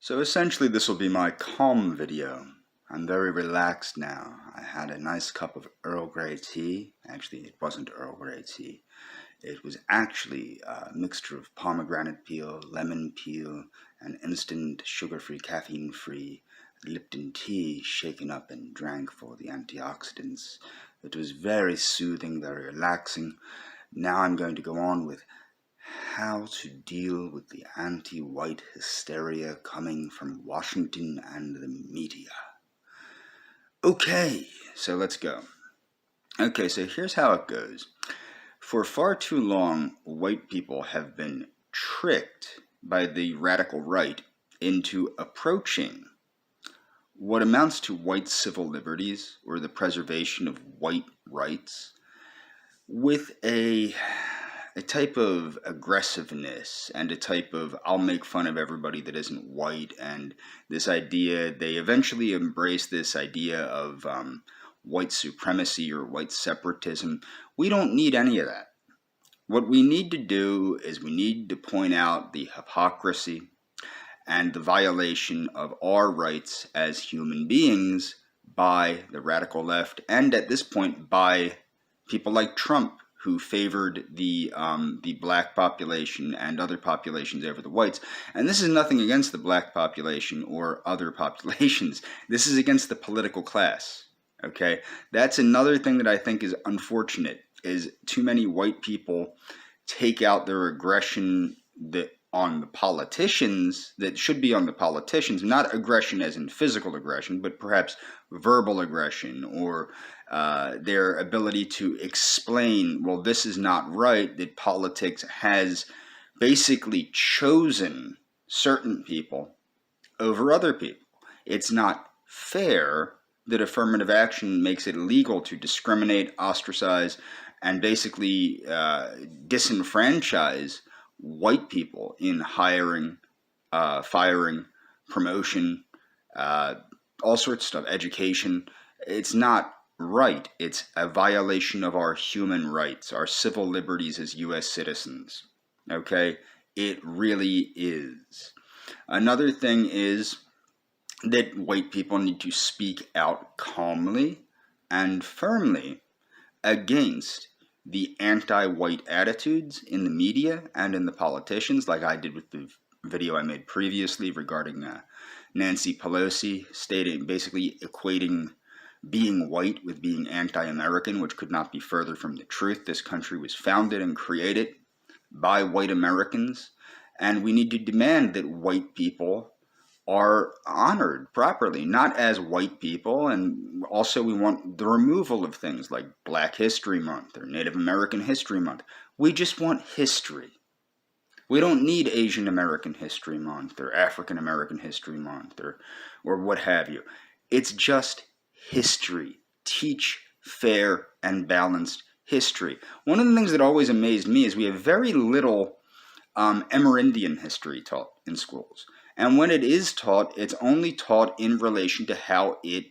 So essentially this will be my calm video. I'm very relaxed now. I had a nice cup of Earl Grey tea. Actually, it wasn't Earl Grey tea. It was actually a mixture of pomegranate peel, lemon peel, and instant sugar-free, caffeine-free Lipton tea shaken up and drank for the antioxidants. It was very soothing, very relaxing. Now I'm going to go on with how to deal with the anti-white hysteria coming from Washington and the media. Okay, so let's go. Okay, so here's how it goes. For far too long, white people have been tricked by the radical right into approaching what amounts to white civil liberties or the preservation of white rights with a type of aggressiveness and a type of I'll make fun of everybody that isn't white, and this idea, they eventually embrace this idea of white supremacy or white separatism. We don't need any of that. What we need to do is we need to point out the hypocrisy and the violation of our rights as human beings by the radical left, and at this point by people like Trump, who favored the black population and other populations over the whites. And this is nothing against the black population or other populations. This is against the political class, okay? That's another thing that I think is unfortunate, is too many white people take out their aggression on the politicians that should be on the politicians, not aggression as in physical aggression, but perhaps verbal aggression or their ability to explain, well, this is not right, that politics has basically chosen certain people over other people. It's not fair that affirmative action makes it illegal to discriminate, ostracize, and basically disenfranchise white people in hiring, firing, promotion, all sorts of stuff, education. It's not right. It's a violation of our human rights, our civil liberties as U.S. citizens. Okay? It really is. Another thing is that white people need to speak out calmly and firmly against the anti-white attitudes in the media and in the politicians, like I did with the video I made previously regarding Nancy Pelosi, basically equating being white with being anti-American, which could not be further from the truth. This country was founded and created by white Americans, and we need to demand that white people are honored properly, not as white people. And also we want the removal of things like Black History Month or Native American History Month. We just want history. We don't need Asian American History Month or African American History Month or what have you. It's just history. Teach fair and balanced history. One of the things that always amazed me is we have very little Amerindian history taught in schools. And when it is taught, it's only taught in relation to how it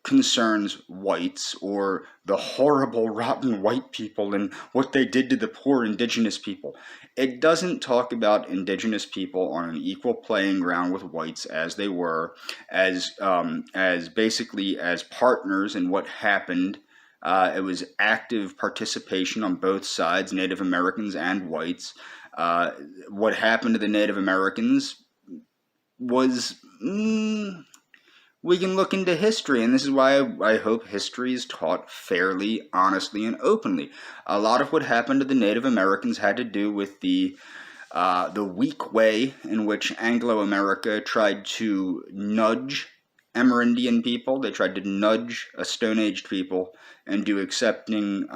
concerns whites or the horrible, rotten white people and what they did to the poor indigenous people. It doesn't talk about indigenous people on an equal playing ground with whites as they were, as basically as partners in what happened. It was active participation on both sides, Native Americans and whites. What happened to the Native Americans was, we can look into history, and this is why I hope history is taught fairly, honestly, and openly. A lot of what happened to the Native Americans had to do with the weak way in which Anglo-America tried to nudge Amerindian people. They tried to nudge a Stone-Aged people into accepting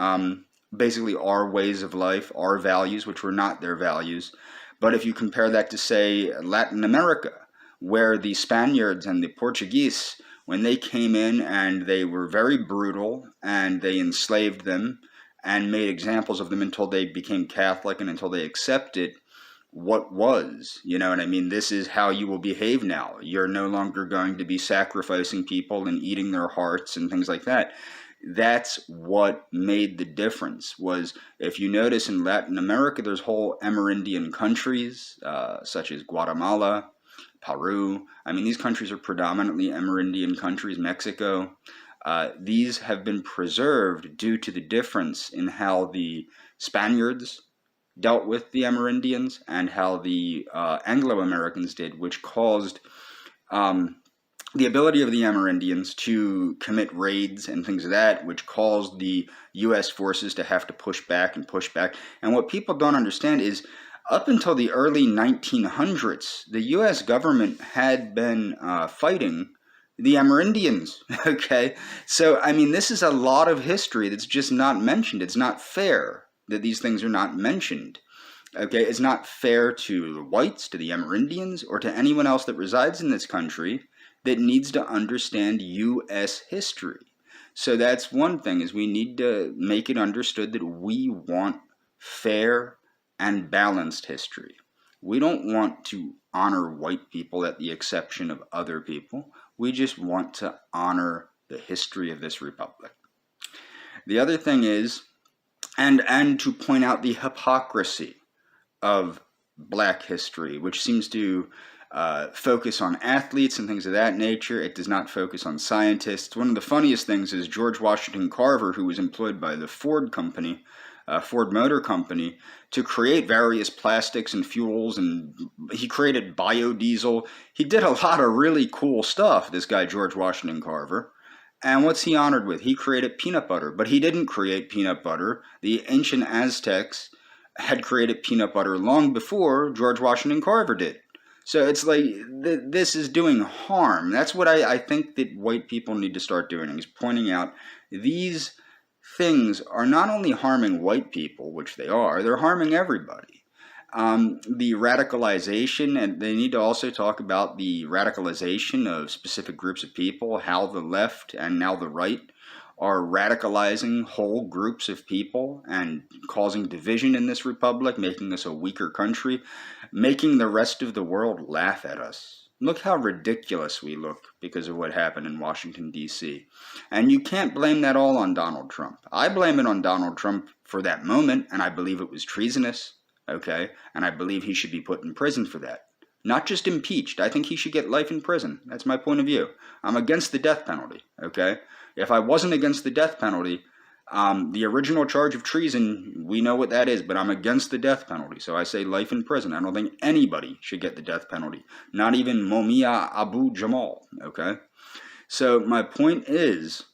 basically our ways of life, our values, which were not their values. But if you compare that to, say, Latin America, where the Spaniards and the Portuguese, when they came in and they were very brutal and they enslaved them and made examples of them until they became Catholic and until they accepted what was, you know what I mean? This is how you will behave now. You're no longer going to be sacrificing people and eating their hearts and things like that. That's what made the difference. Was, if you notice, in Latin America, there's whole Amerindian countries, such as Guatemala, Peru. I mean, these countries are predominantly Amerindian countries, Mexico. These have been preserved due to the difference in how the Spaniards dealt with the Amerindians and how the Anglo-Americans did, which caused the ability of the Amerindians to commit raids and things of that, which caused the U.S. forces to have to push back and push back. And what people don't understand is, up until the early 1900s, the U.S. government had been fighting the Amerindians. Okay, so I mean, this is a lot of history that's just not mentioned. It's not fair that these things are not mentioned. Okay, it's not fair to the whites, to the Amerindians, or to anyone else that resides in this country that needs to understand U.S. history. So that's one thing, is we need to make it understood that we want fair and balanced history. We don't want to honor white people at the exception of other people. We just want to honor the history of this republic. The other thing is, and to point out the hypocrisy of black history, which seems to focus on athletes and things of that nature. It does not focus on scientists. One of the funniest things is George Washington Carver, who was employed by the Ford Company, Ford Motor Company, to create various plastics and fuels, and he created biodiesel. He did a lot of really cool stuff, this guy George Washington Carver. And what's he honored with? He created peanut butter, but he didn't create peanut butter. The ancient Aztecs had created peanut butter long before George Washington Carver did. So it's like, this is doing harm. That's what I think that white people need to start doing, is pointing out these things are not only harming white people, which they are, they're harming everybody. The radicalization, and they need to also talk about the radicalization of specific groups of people, how the left and now the right are radicalizing whole groups of people and causing division in this republic, making us a weaker country, making the rest of the world laugh at us. Look how ridiculous we look because of what happened in Washington, D.C. And you can't blame that all on Donald Trump. I blame it on Donald Trump for that moment, and I believe it was treasonous, okay? And I believe he should be put in prison for that. Not just impeached. I think he should get life in prison. That's my point of view. I'm against the death penalty, okay? If I wasn't against the death penalty, the original charge of treason, we know what that is, but I'm against the death penalty. So I say life in prison. I don't think anybody should get the death penalty. Not even Mumia Abu Jamal, okay? So my point is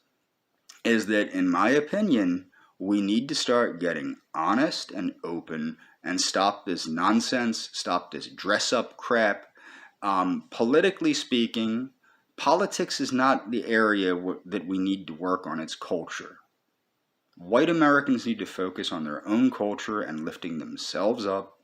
that in my opinion, we need to start getting honest and open and stop this nonsense, stop this dress-up crap. Politically speaking, politics is not the area that we need to work on, it's culture. White Americans need to focus on their own culture and lifting themselves up,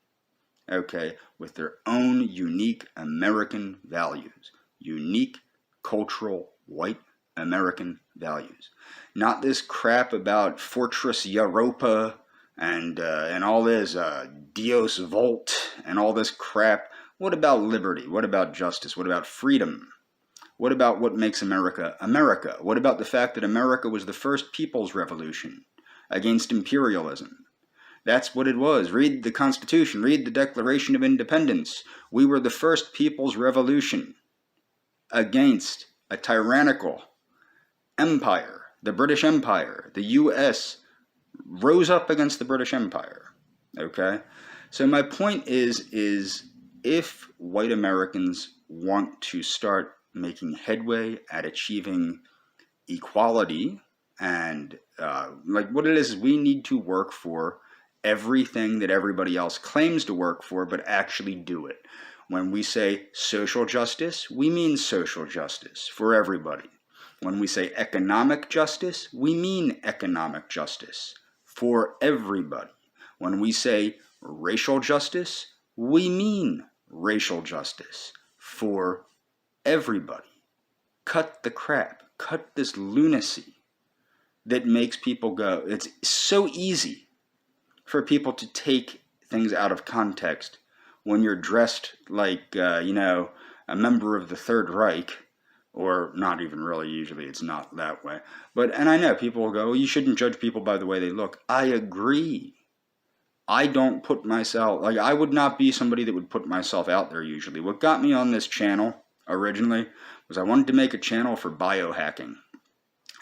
okay, with their own unique American values. Unique, cultural, white American values. Not this crap about Fortress Europa and all this Dios Volt and all this crap. What about liberty? What about justice? What about freedom? What about what makes America America? What about the fact that America was the first people's revolution against imperialism? That's what it was. Read the Constitution. Read the Declaration of Independence. We were the first people's revolution against a tyrannical empire, the British Empire. The U.S. rose up against the British Empire. Okay? So my point is if white Americans want to start making headway at achieving equality and like what it is we need to work for everything that everybody else claims to work for, but actually do it. When we say social justice, we mean social justice for everybody. When we say economic justice, we mean economic justice for everybody. When we say racial justice, we mean racial justice for everybody. Cut the crap. Cut this lunacy that makes people go. It's so easy for people to take things out of context when you're dressed like, a member of the Third Reich, or not even really, usually it's not that way. And I know people will go, well, you shouldn't judge people by the way they look. I agree. I don't put myself, like, I would not be somebody that would put myself out there usually. What got me on this channel originally was I wanted to make a channel for biohacking.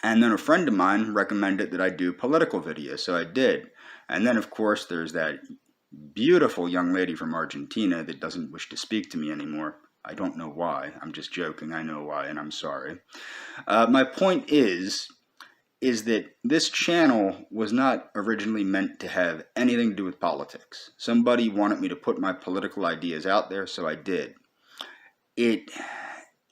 And then a friend of mine recommended that I do political videos, so I did. And then, of course, there's that beautiful young lady from Argentina that doesn't wish to speak to me anymore. I don't know why. I'm just joking. I know why, and I'm sorry. My point is that this channel was not originally meant to have anything to do with politics. Somebody wanted me to put my political ideas out there, so I did. It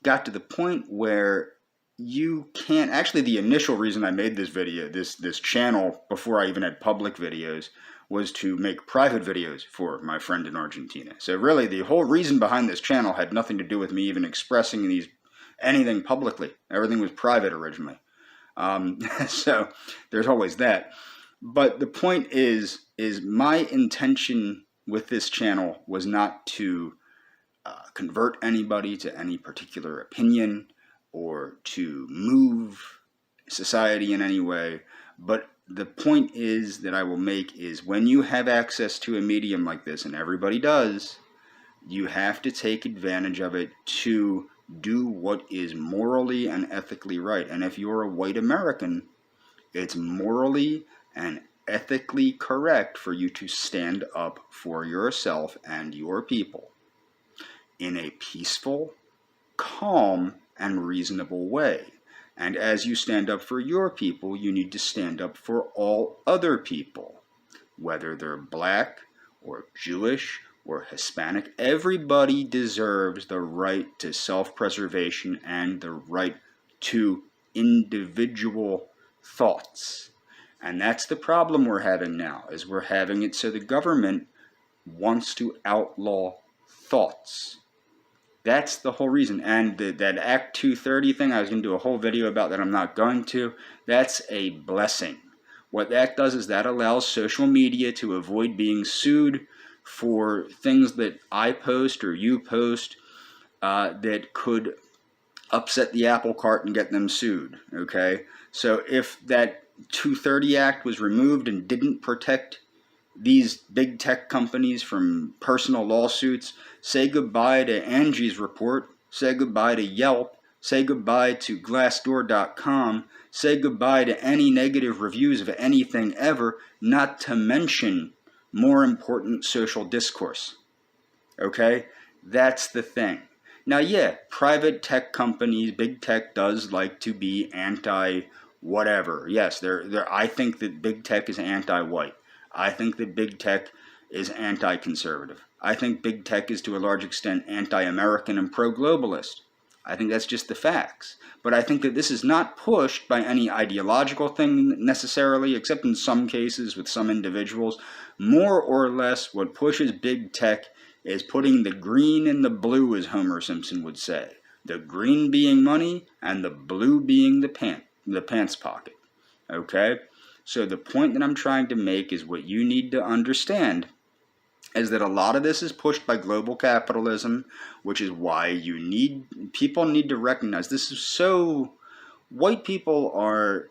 got to the point where you can't, actually the initial reason I made this video, this channel, before I even had public videos, was to make private videos for my friend in Argentina. So really the whole reason behind this channel had nothing to do with me even expressing anything publicly. Everything was private originally. So there's always that. But the point is my intention with this channel was not to convert anybody to any particular opinion or to move society in any way. But the point is that I will make is when you have access to a medium like this, and everybody does, you have to take advantage of it to do what is morally and ethically right. And if you're a white American, it's morally and ethically correct for you to stand up for yourself and your people in a peaceful, calm, and reasonable way. And as you stand up for your people, you need to stand up for all other people, whether they're black or Jewish or Hispanic. Everybody deserves the right to self-preservation and the right to individual thoughts. And that's the problem we're having now, is we're having it so the government wants to outlaw thoughts. That's the whole reason. And that Act 230 thing, I was going to do a whole video about that. I'm not going to. That's a blessing. What that does is that allows social media to avoid being sued for things that I post or you post that could upset the apple cart and get them sued. Okay? So if that 230 Act was removed and didn't protect these big tech companies from personal lawsuits, say goodbye to Angie's Report, say goodbye to Yelp, say goodbye to Glassdoor.com, say goodbye to any negative reviews of anything ever, not to mention more important social discourse. Okay? That's the thing. Now, yeah, private tech companies, big tech does like to be anti-whatever. Yes, I think that big tech is anti-white. I think that big tech is anti-conservative. I think big tech is to a large extent anti-American and pro-globalist. I think that's just the facts. But I think that this is not pushed by any ideological thing necessarily, except in some cases with some individuals. More or less, what pushes big tech is putting the green in the blue, as Homer Simpson would say. The green being money and the blue being the pants pocket. Okay? So the point that I'm trying to make is what you need to understand is that a lot of this is pushed by global capitalism, which is why people need to recognize this is so. White people are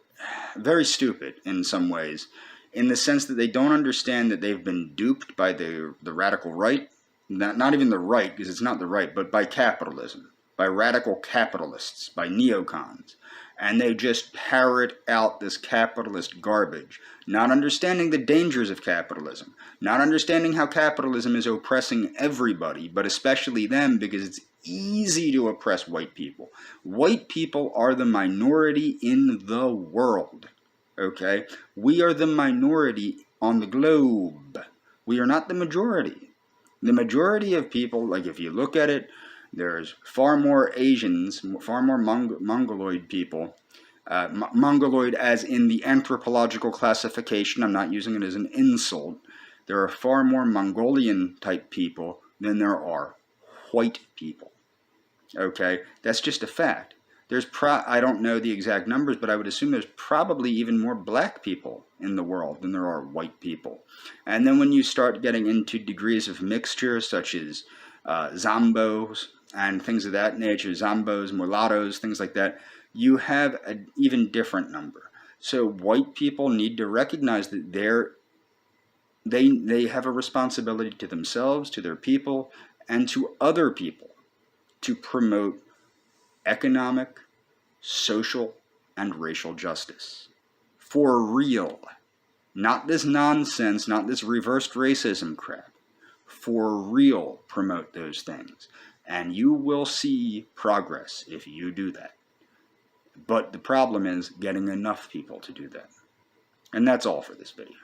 very stupid in some ways, in the sense that they don't understand that they've been duped by the radical right, not even the right, because it's not the right, but by capitalism, by radical capitalists, by neocons. And they just parrot out this capitalist garbage, not understanding the dangers of capitalism, not understanding how capitalism is oppressing everybody, but especially them, because it's easy to oppress white people. White people are the minority in the world, okay? We are the minority on the globe. We are not the majority. The majority of people, like if you look at it, there's far more Asians, far more Mongoloid people. Mongoloid as in the anthropological classification. I'm not using it as an insult. There are far more Mongolian type people than there are white people. Okay? That's just a fact. I don't know the exact numbers, but I would assume there's probably even more black people in the world than there are white people. And then when you start getting into degrees of mixture, such as Zambos and things of that nature, Zambos, mulattoes, things like that, you have an even different number. So white people need to recognize that They have a responsibility to themselves, to their people, and to other people to promote economic, social, and racial justice. For real. Not this nonsense, not this reversed racism crap. For real, promote those things. And you will see progress if you do that. But the problem is getting enough people to do that. And that's all for this video.